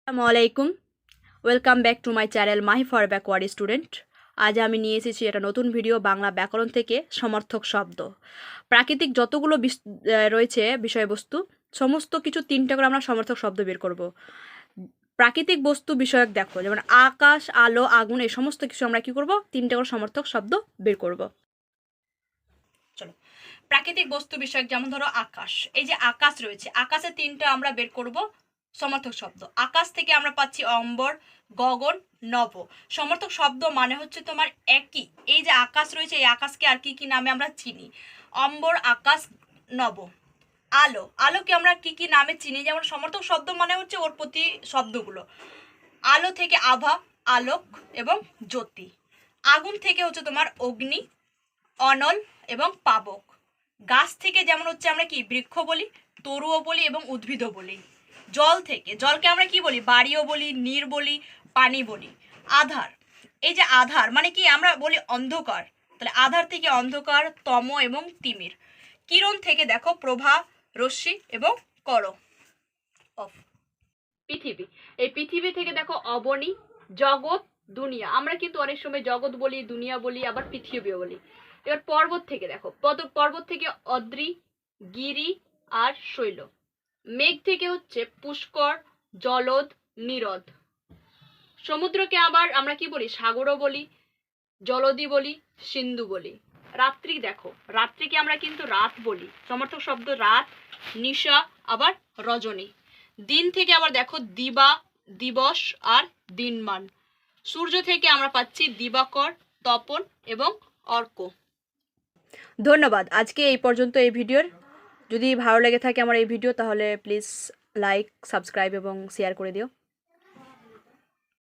আসসালামু আলাইকুম। Welcome back to my channel Mahi for backward student. আজ আমি নিয়ে এসেছি একটা নতুন ভিডিও বাংলা ব্যাকরণ থেকে সমর্থক শব্দ। প্রাকৃতিক যতগুলো রয়েছে বিষয়বস্তু সমস্ত কিছু 3টা করে আমরা সমর্থক শব্দ বের করব। প্রাকৃতিক বস্তু বিষয়ক দেখো, যেমন আকাশ, আলো, আগুন, এই সমস্ত কিছু আমরা কি করব, 3টা করে সমর্থক শব্দ বের করব। চলো, প্রাকৃতিক বস্তু বিষয়ক যেমন ধরো আকাশ, এই যে আকাশ রয়েছে, আকাশে 3টা আমরা বের করব সমর্থক শব্দ। আকাশ থেকে আমরা পাচ্ছি অম্বর, গগন, নব। সমর্থক শব্দ মানে হচ্ছে তোমার একই, এই যে আকাশ রয়েছে এই আকাশকে আর কি কি নামে আমরা চিনি, অম্বর, আকাশ, নব। আলো, আলোকে আমরা কি কি নামে চিনি, যেমন সমর্থক শব্দ মানে হচ্ছে ওর প্রতি শব্দগুলো। আলো থেকে আভা, আলোক এবং জ্যোতি। আগুন থেকে হচ্ছে তোমার অগ্নি, অনল এবং পাবক। গাছ থেকে যেমন হচ্ছে আমরা কি বৃক্ষ বলি, তরুও বলি এবং উদ্ভিদও বলি। জল থেকে, জলকে আমরা কি বলি, বাড়িও বলি, নীর বলি, পানি বলি। আধার, এই যে আধার মানে কি আমরা বলি অন্ধকার, তাহলে আধার থেকে অন্ধকার, তম এবং তিমির। কিরণ থেকে দেখো প্রভা, রশ্মি এবং কর। অফ। পৃথিবী, এই পৃথিবী থেকে দেখো অবনী, জগৎ, দুনিয়া। আমরা কিন্তু অনেক সময় জগৎ বলি, দুনিয়া বলি, আবার পৃথিবীও বলি। এবার পর্বত থেকে দেখো, পর্বত থেকে অদ্রি, গিরি আর শৈল। মেঘ থেকে হচ্ছে পুষ্কর, জলদ, নিরদ। সমুদ্রকে আবার আমরা কি বলি, সাগরও বলি, জলদি বলি, সিন্ধু বলি। রাত্রি দেখো, রাত্রিকে আমরা কিন্তু রাত বলি, সমর্থক শব্দ রাত, নিশা, আবার রজনী। দিন থেকে আবার দেখো দিবা, দিবস আর দিনমান। সূর্য থেকে আমরা পাচ্ছি দিবাকর, তপন এবং অর্ক। ধন্যবাদ। আজকে এই পর্যন্ত এই ভিডিওর। যদি ভালো লেগে থাকে আমার এই ভিডিও, তাহলে প্লিজ লাইক, সাবস্ক্রাইব এবং শেয়ার করে দিও।